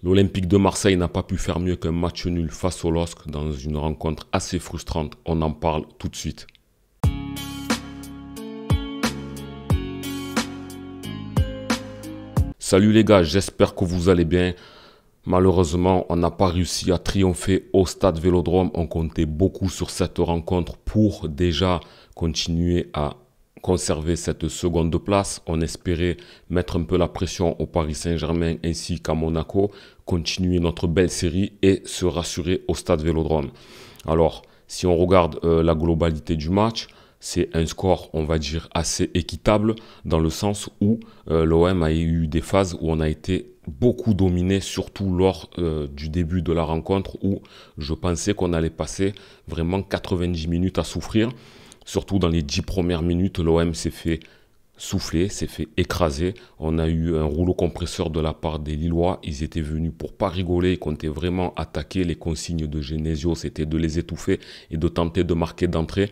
L'Olympique de Marseille n'a pas pu faire mieux qu'un match nul face au LOSC dans une rencontre assez frustrante. On en parle tout de suite. Salut les gars, j'espère que vous allez bien. Malheureusement, on n'a pas réussi à triompher au Stade Vélodrome. On comptait beaucoup sur cette rencontre pour déjà continuer à conserver cette seconde place. On espérait mettre un peu la pression au Paris Saint-Germain ainsi qu'à Monaco, continuer notre belle série et se rassurer au Stade Vélodrome. Alors, si on regarde la globalité du match, c'est un score, on va dire, assez équitable dans le sens où l'OM a eu des phases où on a été beaucoup dominé, surtout lors du début de la rencontre où je pensais qu'on allait passer vraiment 90 minutes à souffrir. Surtout dans les 10 premières minutes, l'OM s'est fait souffler, s'est fait écraser. On a eu un rouleau compresseur de la part des Lillois. Ils étaient venus pour pas rigoler, ils comptaient vraiment attaquer. Les consignes de Genesio, c'était de les étouffer et de tenter de marquer d'entrée.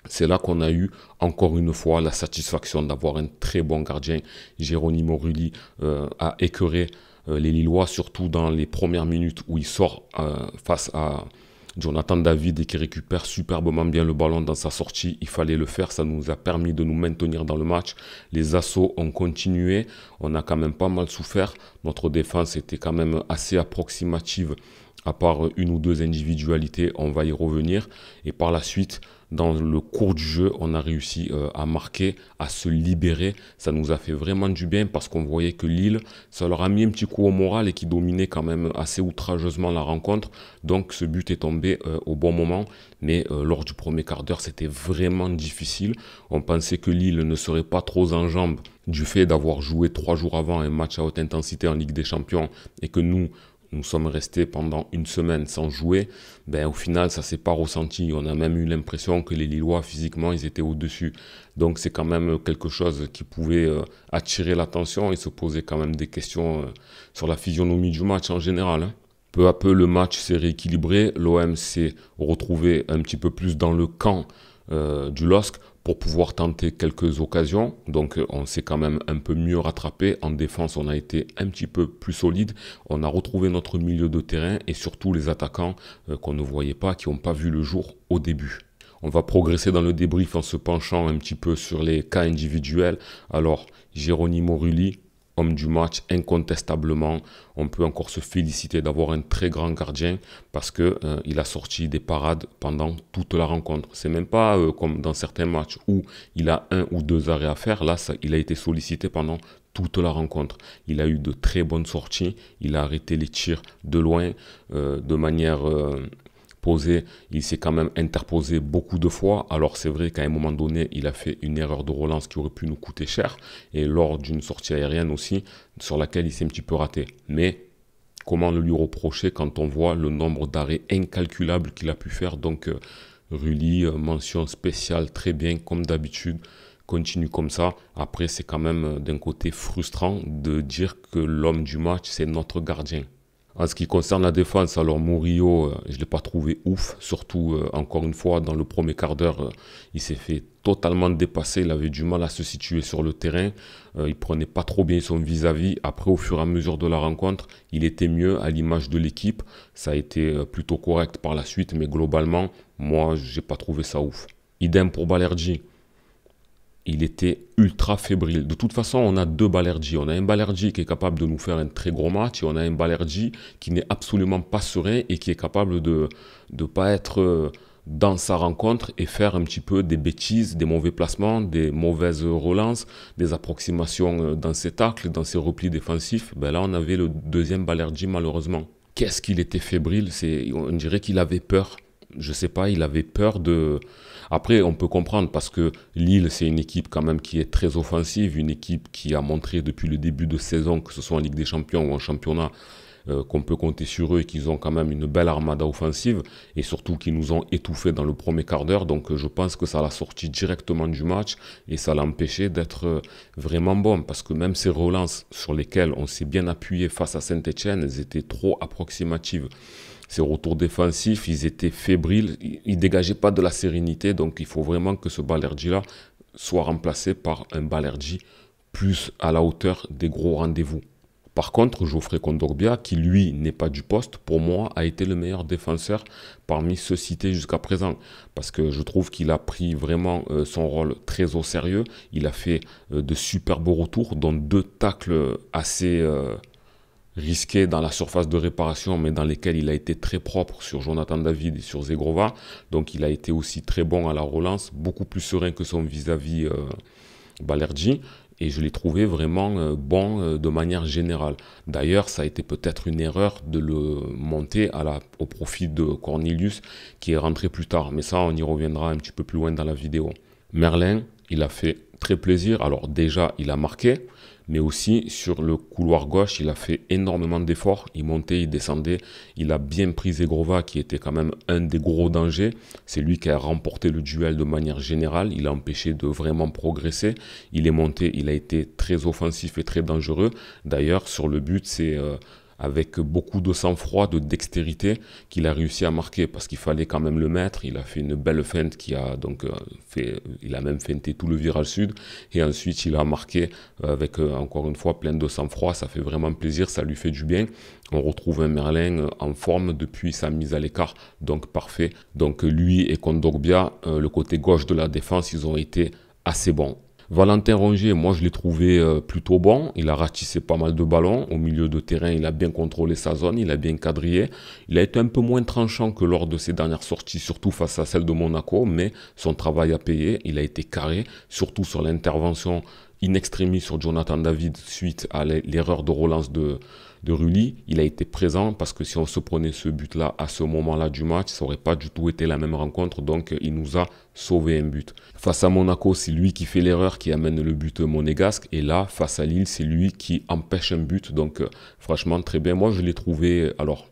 C'est là qu'on a eu encore une fois la satisfaction d'avoir un très bon gardien. Geronimo Rulli a écœuré les Lillois, surtout dans les premières minutes où il sort face à Jonathan David et qui récupère superbement bien le ballon dans sa sortie. Il fallait le faire, ça nous a permis de nous maintenir dans le match. Les assauts ont continué, on a quand même pas mal souffert. Notre défense était quand même assez approximative, à part une ou deux individualités, on va y revenir. Et par la suite, dans le cours du jeu, on a réussi à marquer, à se libérer. Ça nous a fait vraiment du bien parce qu'on voyait que Lille, ça leur a mis un petit coup au moral et qui dominait quand même assez outrageusement la rencontre. Donc ce but est tombé au bon moment. Mais lors du premier quart d'heure, c'était vraiment difficile. On pensait que Lille ne serait pas trop en jambes du fait d'avoir joué 3 jours avant un match à haute intensité en Ligue des Champions et que nous sommes restés pendant une semaine sans jouer. Au final, ça ne s'est pas ressenti. On a même eu l'impression que les Lillois, physiquement, ils étaient au-dessus. Donc, c'est quand même quelque chose qui pouvait attirer l'attention et se poser quand même des questions sur la physionomie du match en général, hein. Peu à peu, le match s'est rééquilibré. L'OM s'est retrouvé un petit peu plus dans le camp du LOSC pour pouvoir tenter quelques occasions. Donc on s'est quand même un peu mieux rattrapé. En défense, on a été un petit peu plus solide. On a retrouvé notre milieu de terrain et surtout les attaquants qu'on ne voyait pas, qui n'ont pas vu le jour au début. On va progresser dans le débrief en se penchant un petit peu sur les cas individuels. Alors, Geronimo Rulli, homme du match, incontestablement. On peut encore se féliciter d'avoir un très grand gardien parce qu'il a sorti des parades pendant toute la rencontre. C'est même pas comme dans certains matchs où il a 1 ou 2 arrêts à faire. Là, il a été sollicité pendant toute la rencontre. Il a eu de très bonnes sorties. Il a arrêté les tirs de loin de manière posé, il s'est quand même interposé beaucoup de fois. Alors c'est vrai qu'à un moment donné, il a fait une erreur de relance qui aurait pu nous coûter cher. Et lors d'une sortie aérienne aussi, sur laquelle il s'est un petit peu raté. Mais comment le lui reprocher quand on voit le nombre d'arrêts incalculables qu'il a pu faire. Donc Rulli, mention spéciale, très bien comme d'habitude. Continue comme ça. Après, c'est quand même d'un côté frustrant de dire que l'homme du match, c'est notre gardien. En ce qui concerne la défense, alors Murillo, je ne l'ai pas trouvé ouf, surtout encore une fois dans le premier quart d'heure, il s'est fait totalement dépasser, il avait du mal à se situer sur le terrain, il prenait pas trop bien son vis-à-vis. Après, au fur et à mesure de la rencontre, il était mieux à l'image de l'équipe, ça a été plutôt correct par la suite, mais globalement, moi, j'ai pas trouvé ça ouf. Idem pour Balerdi. Il était ultra fébrile. De toute façon, on a 2 Balerdi. On a un Balerdi qui est capable de nous faire un très gros match et on a un Balerdi qui n'est absolument pas serein et qui est capable de ne pas être dans sa rencontre et faire un petit peu des bêtises, des mauvais placements, des mauvaises relances, des approximations dans ses tacles, dans ses replis défensifs. Là, on avait le deuxième Balerdi malheureusement. Qu'est-ce qu'il était fébrile, on dirait qu'il avait peur. Je sais pas, il avait peur de... Après, on peut comprendre parce que Lille, c'est une équipe quand même qui est très offensive, une équipe qui a montré depuis le début de saison, que ce soit en Ligue des Champions ou en championnat, qu'on peut compter sur eux et qu'ils ont quand même une belle armada offensive et surtout qu'ils nous ont étouffés dans le premier quart d'heure. Donc je pense que ça l'a sorti directement du match et ça l'a empêché d'être vraiment bon parce que même ces relances sur lesquelles on s'est bien appuyé face à Saint-Etienne, elles étaient trop approximatives. Ces retours défensifs, ils étaient fébriles, ils ne dégageaient pas de la sérénité. Donc il faut vraiment que ce Balerdi-là soit remplacé par un Balerdi plus à la hauteur des gros rendez-vous. Par contre, Geoffrey Kondogbia, qui lui n'est pas du poste, pour moi a été le meilleur défenseur parmi ceux cités jusqu'à présent. Parce que je trouve qu'il a pris vraiment son rôle très au sérieux. Il a fait de superbes retours, dont 2 tacles assez risqués dans la surface de réparation, mais dans lesquels il a été très propre sur Jonathan David et sur Zegrova. Donc il a été aussi très bon à la relance, beaucoup plus serein que son vis-à-vis Balerji. Et je l'ai trouvé vraiment bon de manière générale. D'ailleurs, ça a été peut-être une erreur de le monter au profit de Cornelius, qui est rentré plus tard. Mais ça, on y reviendra un petit peu plus loin dans la vidéo. Merlin, il a fait très plaisir. Alors déjà, il a marqué, mais aussi sur le couloir gauche, il a fait énormément d'efforts. Il montait, il descendait. Il a bien pris Zegrova, qui était quand même un des gros dangers. C'est lui qui a remporté le duel de manière générale. Il a empêché de vraiment progresser. Il est monté, il a été très offensif et très dangereux. D'ailleurs, sur le but, c'est avec beaucoup de sang-froid, de dextérité, qu'il a réussi à marquer, parce qu'il fallait quand même le mettre. Il a fait une belle feinte qui a donc il a même feinté tout le virage sud, et ensuite il a marqué avec encore une fois plein de sang-froid. Ça fait vraiment plaisir, ça lui fait du bien. On retrouve un Merlin en forme depuis sa mise à l'écart, donc parfait. Donc lui et Kondogbia, le côté gauche de la défense, ils ont été assez bons. Valentin Rongier, moi je l'ai trouvé plutôt bon. Il a ratissé pas mal de ballons. Au milieu de terrain, il a bien contrôlé sa zone, il a bien quadrillé. Il a été un peu moins tranchant que lors de ses dernières sorties, surtout face à celle de Monaco, mais son travail a payé. Il a été carré, surtout sur l'intervention in extremis sur Jonathan David suite à l'erreur de relance de Rulli. Il a été présent, parce que si on se prenait ce but-là à ce moment-là du match, ça n'aurait pas du tout été la même rencontre. Donc il nous a sauvé un but. Face à Monaco, c'est lui qui fait l'erreur, qui amène le but monégasque. Et là, face à Lille, c'est lui qui empêche un but. Donc franchement, très bien. Moi, je l'ai trouvé, alors,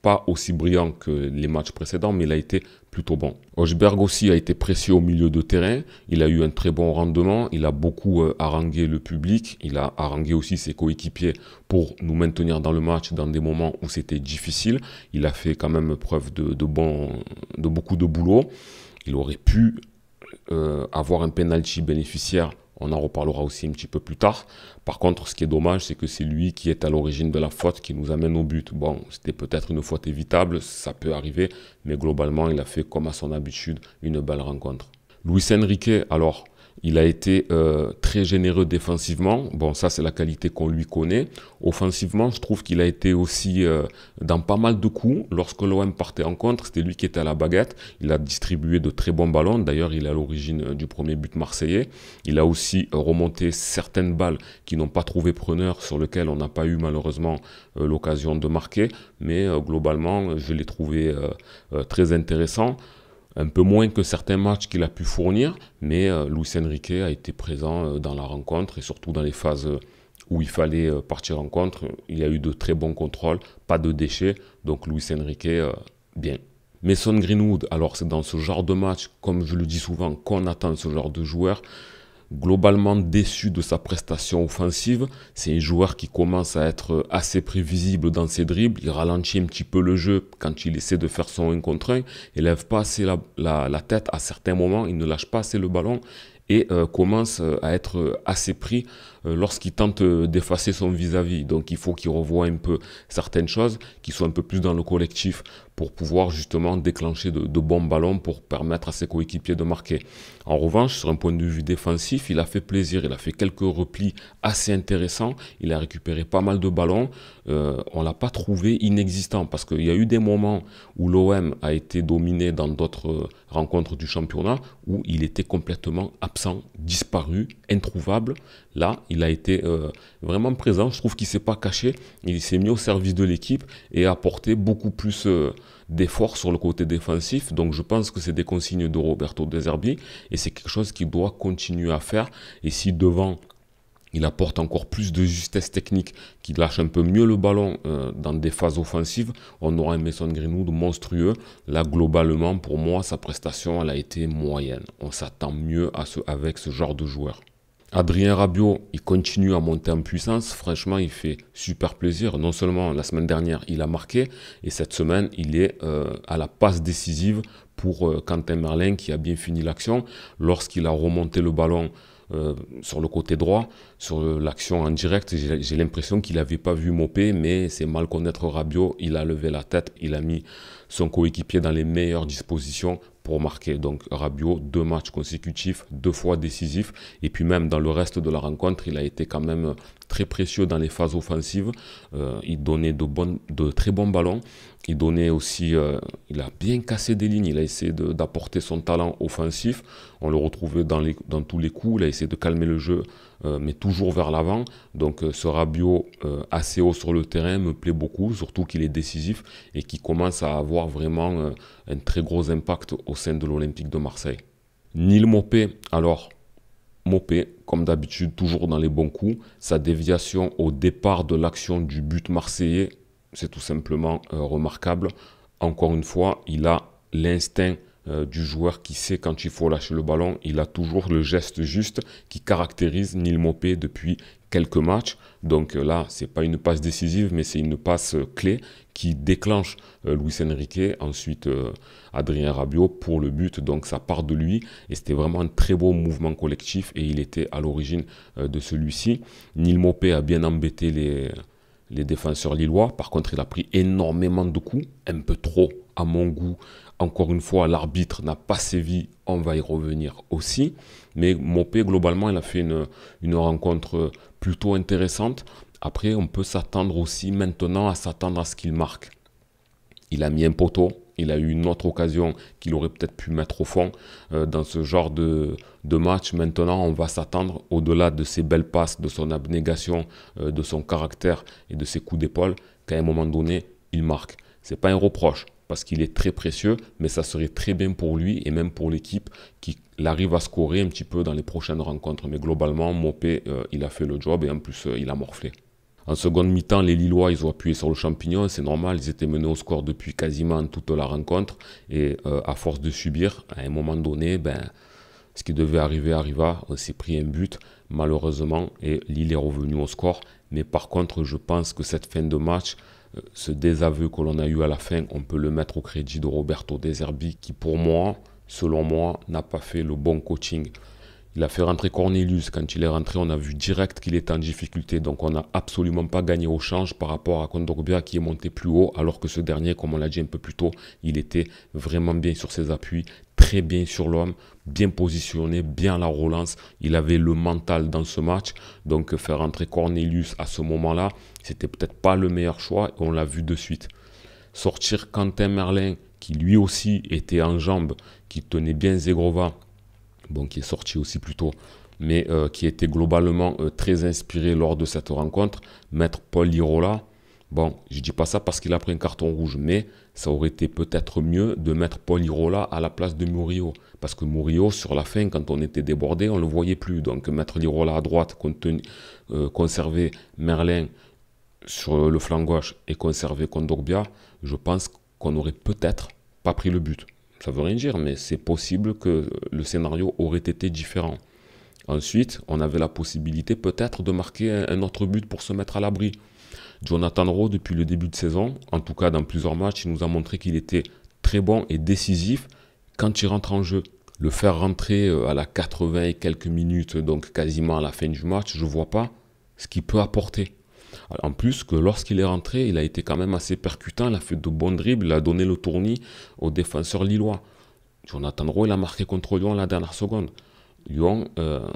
pas aussi brillant que les matchs précédents, mais il a été plutôt bon. Højbjerg aussi a été précieux au milieu de terrain. Il a eu un très bon rendement. Il a beaucoup harangué le public. Il a harangué aussi ses coéquipiers pour nous maintenir dans le match dans des moments où c'était difficile. Il a fait quand même preuve de beaucoup de boulot. Il aurait pu avoir un penalty bénéficiaire. On en reparlera aussi un petit peu plus tard. Par contre, ce qui est dommage, c'est que c'est lui qui est à l'origine de la faute qui nous amène au but. Bon, c'était peut-être une faute évitable, ça peut arriver, mais globalement, il a fait comme à son habitude une belle rencontre. Luis Enrique, alors, il a été très généreux défensivement. Bon, ça, c'est la qualité qu'on lui connaît. Offensivement, je trouve qu'il a été aussi dans pas mal de coups. Lorsque l'OM partait en contre, c'était lui qui était à la baguette. Il a distribué de très bons ballons. D'ailleurs, il est à l'origine du premier but marseillais. Il a aussi remonté certaines balles qui n'ont pas trouvé preneur, sur lesquelles on n'a pas eu malheureusement l'occasion de marquer. Mais globalement, je l'ai trouvé très intéressant. Un peu moins que certains matchs qu'il a pu fournir, mais Luis Enrique a été présent dans la rencontre, et surtout dans les phases où il fallait partir en contre. Il y a eu de très bons contrôles, pas de déchets, donc Luis Enrique, bien. Mason Greenwood, alors c'est dans ce genre de match, comme je le dis souvent, qu'on attend ce genre de joueur. Globalement déçu de sa prestation offensive. C'est un joueur qui commence à être assez prévisible dans ses dribbles. Il ralentit un petit peu le jeu quand il essaie de faire son 1 contre 1. Il lève pas assez la tête à certains moments. Il ne lâche pas assez le ballon, et commence à être assez pris lorsqu'il tente d'effacer son vis-à-vis. Donc il faut qu'il revoie un peu certaines choses, qui soient un peu plus dans le collectif, pour pouvoir justement déclencher de bons ballons pour permettre à ses coéquipiers de marquer. En revanche, sur un point de vue défensif, il a fait plaisir. Il a fait quelques replis assez intéressants. Il a récupéré pas mal de ballons. On ne l'a pas trouvé inexistant, parce qu'il y a eu des moments où l'OM a été dominé dans d'autres rencontres du championnat, où il était complètement absent, disparu, introuvable. Là, il a été vraiment présent. Je trouve qu'il ne s'est pas caché. Il s'est mis au service de l'équipe et a apporté beaucoup plus d'efforts sur le côté défensif. Donc je pense que c'est des consignes de Roberto De Zerbi, et c'est quelque chose qu'il doit continuer à faire. Et si devant, il apporte encore plus de justesse technique, qu'il lâche un peu mieux le ballon dans des phases offensives, on aura un Mason Greenwood monstrueux. Là, globalement, pour moi, sa prestation, elle a été moyenne. On s'attend mieux avec ce genre de joueur. Adrien Rabiot, il continue à monter en puissance. Franchement, il fait super plaisir. Non seulement la semaine dernière, il a marqué, et cette semaine, il est à la passe décisive pour Quentin Merlin, qui a bien fini l'action. Lorsqu'il a remonté le ballon sur le côté droit, sur l'action en direct. J'ai l'impression qu'il n'avait pas vu Mopé, mais c'est mal connaître Rabiot. Il a levé la tête, il a mis son coéquipier dans les meilleures dispositions pour marquer. Donc Rabiot, 2 matchs consécutifs, 2 fois décisifs. Et puis même dans le reste de la rencontre, il a été quand même très précieux dans les phases offensives. Il donnait de très bons ballons. Il donnait aussi, il a bien cassé des lignes. Il a essayé d'apporter son talent offensif. On le retrouvait dans tous les coups. Il a essayé de calmer le jeu, mais toujours vers l'avant. Donc ce Rabiot assez haut sur le terrain me plaît beaucoup, surtout qu'il est décisif et qu'il commence à avoir vraiment un très gros impact au sein de l'Olympique de Marseille. Neal Maupay, alors Maupay, comme d'habitude, toujours dans les bons coups. Sa déviation au départ de l'action du but marseillais, c'est tout simplement remarquable. Encore une fois, il a l'instinct du joueur qui sait quand il faut lâcher le ballon. Il a toujours le geste juste qui caractérise Neal Maupay depuis quelques matchs. Donc là, ce n'est pas une passe décisive, mais c'est une passe clé qui déclenche Luis Enrique, ensuite Adrien Rabiot pour le but. Donc ça part de lui et c'était vraiment un très beau mouvement collectif et il était à l'origine de celui-ci. Neal Maupay a bien embêté les défenseurs lillois. Par contre, il a pris énormément de coups, un peu trop à mon goût. Encore une fois, l'arbitre n'a pas sévi, on va y revenir aussi. Mais Maupay, globalement, il a fait une rencontre plutôt intéressante. Après, on peut s'attendre aussi maintenant à s'attendre à ce qu'il marque. Il a mis un poteau, il a eu une autre occasion qu'il aurait peut-être pu mettre au fond dans ce genre de match. Maintenant, on va s'attendre, au-delà de ses belles passes, de son abnégation, de son caractère et de ses coups d'épaule, qu'à un moment donné, il marque. Ce n'est pas un reproche, parce qu'il est très précieux, mais ça serait très bien pour lui et même pour l'équipe qu'il arrive à scorer un petit peu dans les prochaines rencontres. Mais globalement, Maupay, il a fait le job et en plus, il a morflé. En seconde mi-temps, les Lillois, ils ont appuyé sur le champignon, c'est normal, ils étaient menés au score depuis quasiment toute la rencontre. Et à force de subir, à un moment donné, ce qui devait arriver arriva, on s'est pris un but, malheureusement, et Lille est revenu au score. Mais par contre, je pense que cette fin de match, ce désaveu que l'on a eu à la fin, on peut le mettre au crédit de Roberto De Zerbi, qui pour moi, selon moi, n'a pas fait le bon coaching. Il a fait rentrer Cornelius. Quand il est rentré, on a vu direct qu'il était en difficulté. Donc on n'a absolument pas gagné au change par rapport à Kondogbia qui est monté plus haut. Alors que ce dernier, comme on l'a dit un peu plus tôt, il était vraiment bien sur ses appuis, très bien sur l'homme, bien positionné, bien à la relance. Il avait le mental dans ce match. Donc faire rentrer Cornelius à ce moment-là, c'était peut-être pas le meilleur choix. Et on l'a vu de suite. Sortir Quentin Merlin, qui lui aussi était en jambes, qui tenait bien Zegrova, qui est sorti aussi plus tôt, mais qui était globalement très inspiré lors de cette rencontre. Mettre Paul Lirola, je ne dis pas ça parce qu'il a pris un carton rouge, mais ça aurait été peut-être mieux de mettre Paul Lirola à la place de Murillo. Parce que Murillo, sur la fin, quand on était débordé, on ne le voyait plus. Donc mettre Lirola à droite, conserver Merlin sur le flanc gauche et conserver Kondogbia, je pense qu'on n'aurait peut-être pas pris le but. Ça veut rien dire, mais c'est possible que le scénario aurait été différent. Ensuite, on avait la possibilité peut-être de marquer un autre but pour se mettre à l'abri. Jonathan Rowe, depuis le début de saison, en tout cas dans plusieurs matchs, il nous a montré qu'il était très bon et décisif quand il rentre en jeu. Le faire rentrer à la 80 et quelques minutes, donc quasiment à la fin du match, je ne vois pas ce qu'il peut apporter. En plus que lorsqu'il est rentré, il a été quand même assez percutant, il a fait de bons dribbles, il a donné le tournis aux défenseurs lillois. Jonathan Rowe, il a marqué contre Lyon à la dernière seconde. Lyon,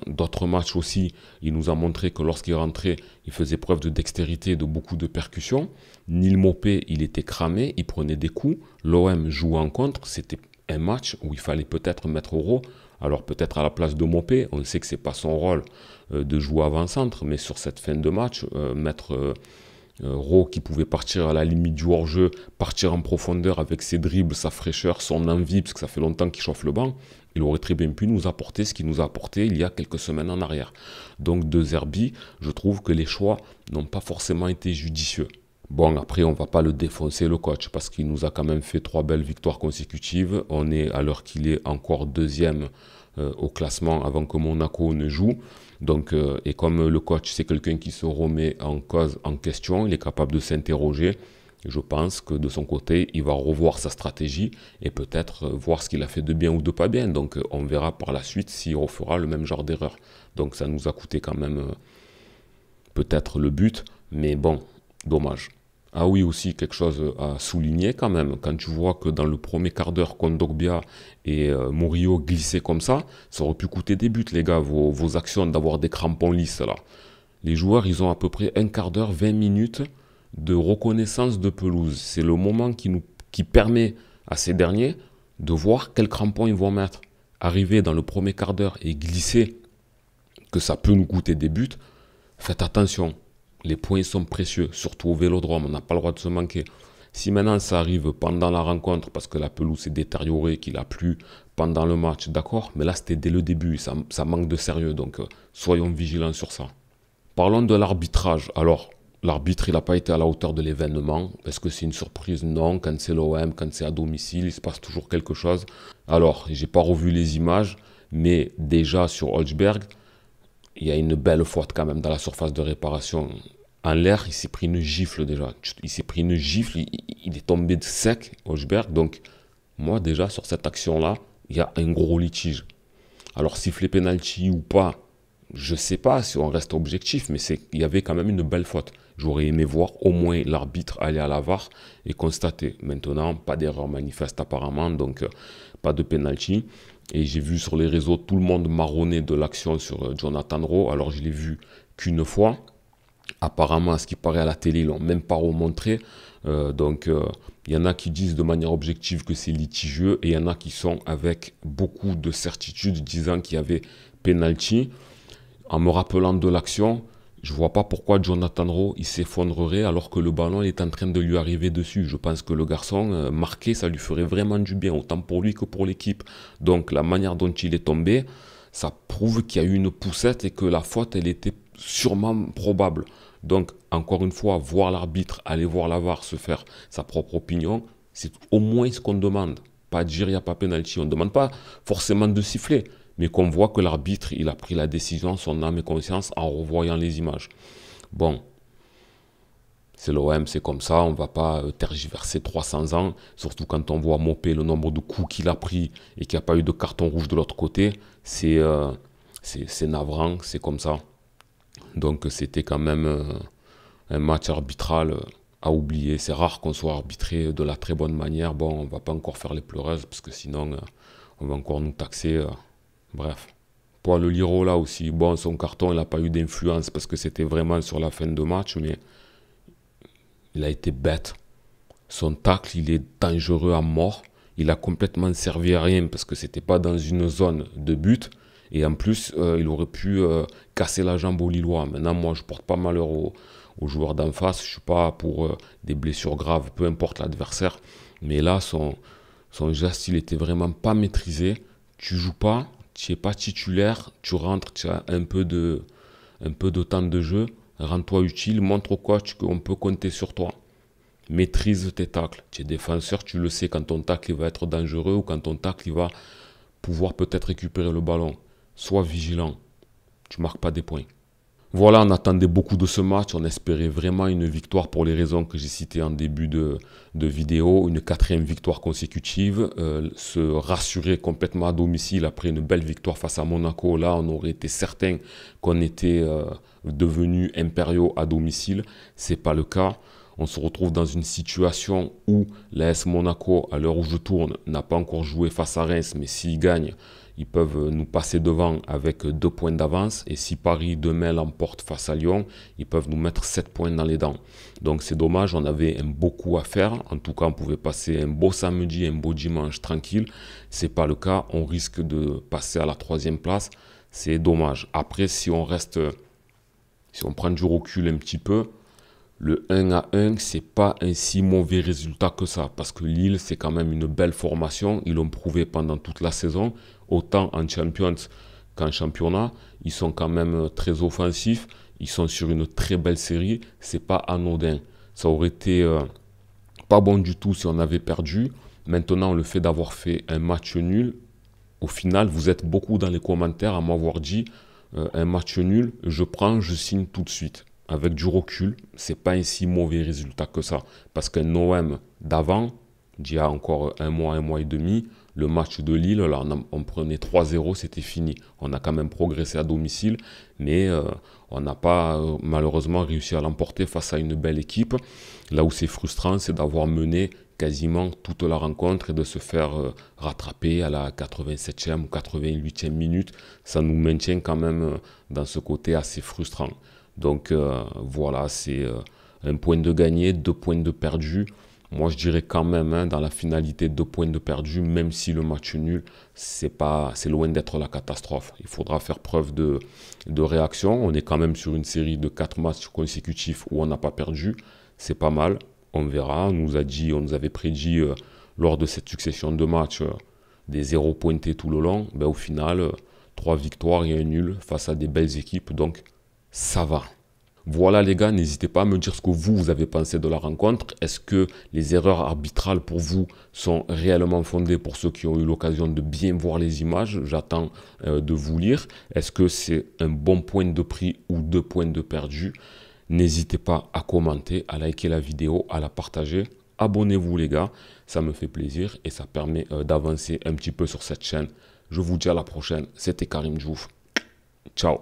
d'autres matchs aussi, il nous a montré que lorsqu'il est rentré, il faisait preuve de dextérité et de beaucoup de percussions. Neal Maupay, il était cramé, il prenait des coups. L'OM jouait en contre, c'était un match où il fallait peut-être mettre Rowe. Alors peut-être à la place de Maupay, on sait que ce n'est pas son rôle de jouer avant-centre, mais sur cette fin de match, mettre Rowe qui pouvait partir à la limite du hors-jeu, partir en profondeur avec ses dribbles, sa fraîcheur, son envie, parce que ça fait longtemps qu'il chauffe le banc, il aurait très bien pu nous apporter ce qu'il nous a apporté il y a quelques semaines en arrière. Donc De Zerbi, je trouve que les choix n'ont pas forcément été judicieux. Après, on ne va pas le défoncer, le coach, parce qu'il nous a quand même fait 3 belles victoires consécutives. On est, à l'heure qu'il est, encore deuxième au classement avant que Monaco ne joue. Donc, et comme le coach, c'est quelqu'un qui se remet en cause, en question, il est capable de s'interroger. Je pense que de son côté, il va revoir sa stratégie et peut-être voir ce qu'il a fait de bien ou de pas bien. Donc on verra par la suite s'il refera le même genre d'erreur. Donc ça nous a coûté quand même peut-être le but, mais bon, dommage. Ah oui, aussi quelque chose à souligner quand même, quand tu vois que dans le premier quart d'heure, Kondogbia et Murillo glissaient comme ça aurait pu coûter des buts les gars, vos actions d'avoir des crampons lisses là. Les joueurs, ils ont à peu près un quart d'heure, 20 minutes de reconnaissance de pelouse. C'est le moment qui permet à ces derniers de voir quels crampons ils vont mettre. Arriver dans le premier quart d'heure et glisser, que ça peut nous coûter des buts, faites attention. Les points sont précieux, surtout au Vélodrome, on n'a pas le droit de se manquer. Si maintenant ça arrive pendant la rencontre, parce que la pelouse s'est détériorée, qu'il a plu pendant le match, d'accord, mais là c'était dès le début, ça manque de sérieux, donc soyons vigilants sur ça. Parlons de l'arbitrage. Alors, l'arbitre, il n'a pas été à la hauteur de l'événement. Est-ce que c'est une surprise? Non. Quand c'est l'OM, quand c'est à domicile, il se passe toujours quelque chose. Alors, j'ai pas revu les images, mais déjà sur Holzberg, il y a une belle faute quand même dans la surface de réparation. En l'air, il s'est pris une gifle déjà. Il s'est pris une gifle, il est tombé de sec, Holzberg. Donc, moi déjà, sur cette action-là, il y a un gros litige. Alors, siffler penalty ou pas, je ne sais pas si on reste objectif, mais il y avait quand même une belle faute. J'aurais aimé voir au moins l'arbitre aller à la VAR et constater. Maintenant, pas d'erreur manifeste apparemment, donc pas de penalty. Et j'ai vu sur les réseaux tout le monde marronner de l'action sur Jonathan Rowe. Alors je l'ai vu qu'une fois. Apparemment, à ce qui paraît à la télé, ils l'ont même pas remontré. Il y en a qui disent de manière objective que c'est litigieux et il y en a qui sont avec beaucoup de certitude disant qu'il y avait penalty. En me rappelant de l'action, je ne vois pas pourquoi Jonathan Rowe il s'effondrerait alors que le ballon est en train de lui arriver dessus. Je pense que le garçon marqué, ça lui ferait vraiment du bien, autant pour lui que pour l'équipe. Donc la manière dont il est tombé, ça prouve qu'il y a eu une poussette et que la faute, elle était sûrement probable. Donc encore une fois, voir l'arbitre, aller voir la VAR, se faire sa propre opinion, c'est au moins ce qu'on demande. Pas dire il n'y a pas pénalty. On ne demande pas forcément de siffler, mais qu'on voit que l'arbitre, il a pris la décision, son âme et conscience, en revoyant les images. Bon, c'est l'OM, c'est comme ça, on ne va pas tergiverser 300 ans, surtout quand on voit Mopé, le nombre de coups qu'il a pris et qu'il n'y a pas eu de carton rouge de l'autre côté, c'est navrant, c'est comme ça. Donc c'était quand même un match arbitral à oublier. C'est rare qu'on soit arbitré de la très bonne manière. Bon, on ne va pas encore faire les pleureuses, parce que sinon, on va encore nous taxer. Bref. Pour le Liro là aussi, bon, son carton, il n'a pas eu d'influence parce que c'était vraiment sur la fin de match, mais il a été bête. Son tacle, il est dangereux à mort. Il a complètement servi à rien parce que c'était pas dans une zone de but. Et en plus, il aurait pu casser la jambe aux Lillois. Maintenant, moi, je porte pas malheur aux joueurs d'en face. Je suis pas pour des blessures graves, peu importe l'adversaire. Mais là, son geste, il était vraiment pas maîtrisé. Tu joues pas, tu n'es pas titulaire, tu rentres, tu as un peu de temps de jeu, rends-toi utile, montre au coach qu'on peut compter sur toi. Maîtrise tes tacles. Tu es défenseur, tu le sais quand ton tacle il va être dangereux ou quand ton tacle il va pouvoir peut-être récupérer le ballon. Sois vigilant, tu marques pas des points. Voilà, on attendait beaucoup de ce match, on espérait vraiment une victoire pour les raisons que j'ai citées en début de vidéo, une 4e victoire consécutive, se rassurer complètement à domicile après une belle victoire face à Monaco. Là, on aurait été certain qu'on était devenus impériaux à domicile, c'est pas le cas. On se retrouve dans une situation où l'AS Monaco, à l'heure où je tourne, n'a pas encore joué face à Reims, mais s'ils gagnent, ils peuvent nous passer devant avec 2 points d'avance. Et si Paris demain l'emporte face à Lyon, ils peuvent nous mettre 7 points dans les dents. Donc c'est dommage, on avait un beau coup à faire. En tout cas, on pouvait passer un beau samedi, un beau dimanche tranquille. C'est pas le cas, on risque de passer à la 3e place. C'est dommage. Après, si on prend du recul un petit peu, le 1-1, c'est pas un si mauvais résultat que ça, parce que Lille, c'est quand même une belle formation, ils l'ont prouvé pendant toute la saison, autant en Champions qu'en championnat, ils sont quand même très offensifs, ils sont sur une très belle série, c'est pas anodin. Ça aurait été pas bon du tout si on avait perdu. Maintenant, le fait d'avoir fait un match nul, au final, vous êtes beaucoup dans les commentaires à m'avoir dit un match nul, je prends, je signe tout de suite. avec du recul, c'est pas un si mauvais résultat que ça. Parce qu'un OM d'avant, d'il y a encore un mois et demi, le match de Lille, là, on prenait 3-0, c'était fini. On a quand même progressé à domicile, mais on n'a pas malheureusement réussi à l'emporter face à une belle équipe. Là où c'est frustrant, c'est d'avoir mené quasiment toute la rencontre et de se faire rattraper à la 87e ou 88e minute. Ça nous maintient quand même dans ce côté assez frustrant. Donc voilà, c'est un point de gagné, 2 points de perdu. Moi, je dirais quand même, hein, dans la finalité, 2 points de perdu, même si le match nul, c'est loin d'être la catastrophe. Il faudra faire preuve de réaction. On est quand même sur une série de 4 matchs consécutifs où on n'a pas perdu. C'est pas mal. On verra. On nous avait prédit lors de cette succession de matchs des 0 pointés tout le long. Ben, au final, 3 victoires et un nul face à des belles équipes. Donc, ça va. Voilà les gars, n'hésitez pas à me dire ce que vous avez pensé de la rencontre. Est-ce que les erreurs arbitrales pour vous sont réellement fondées pour ceux qui ont eu l'occasion de bien voir les images? J'attends de vous lire. Est-ce que c'est un bon point de prix ou 2 points de perdu? N'hésitez pas à commenter, à liker la vidéo, à la partager. Abonnez-vous les gars, ça me fait plaisir et ça permet d'avancer un petit peu sur cette chaîne. Je vous dis à la prochaine, c'était Karim Djouf. Ciao.